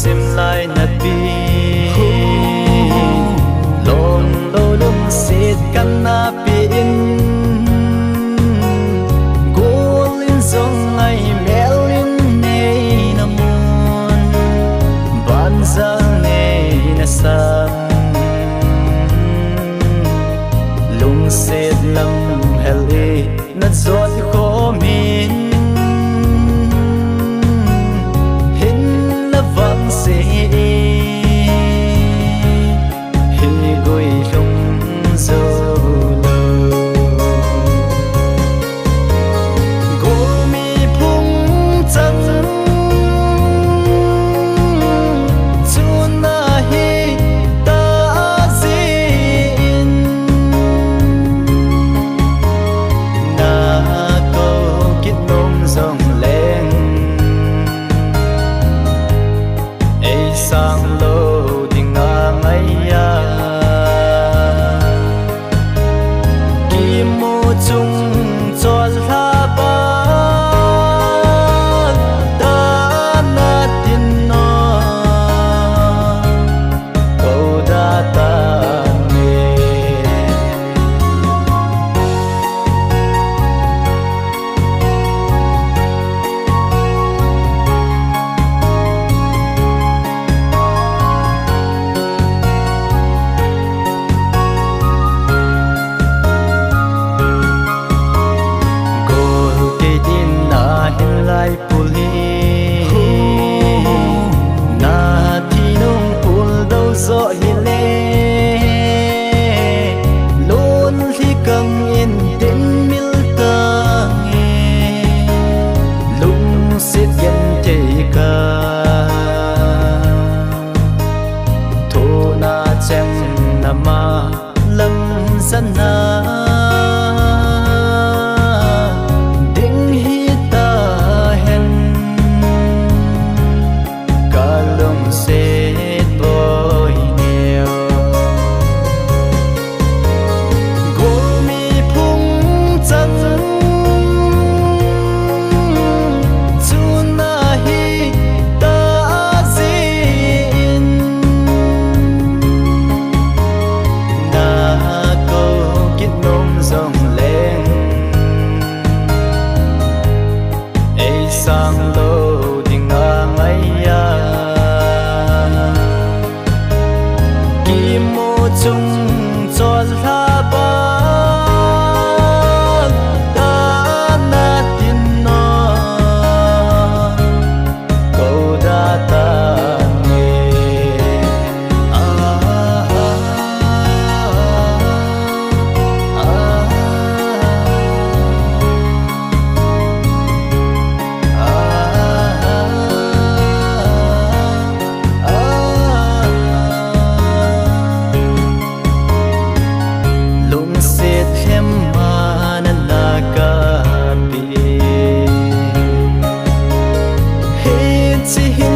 sim lai na pi lon lo lum sit kan na pi in golin zong ai melin nei na mun ban za nei na sam lung sit lam heli na zot ko min sang lô tình ngang ấy kỳ mô chung cho la ba ta na tin nó câu đã ta nghe lai puli na thi nung pul đâu rõ hi le luôn khi cầm yên đến mil ta nghe lung xếp dân chạy ca thô na chem na ma lâm dân na sang lô tình ngang ấy kỳ mô chung cho la ba ta na tin nó câu đã ta nghe see him.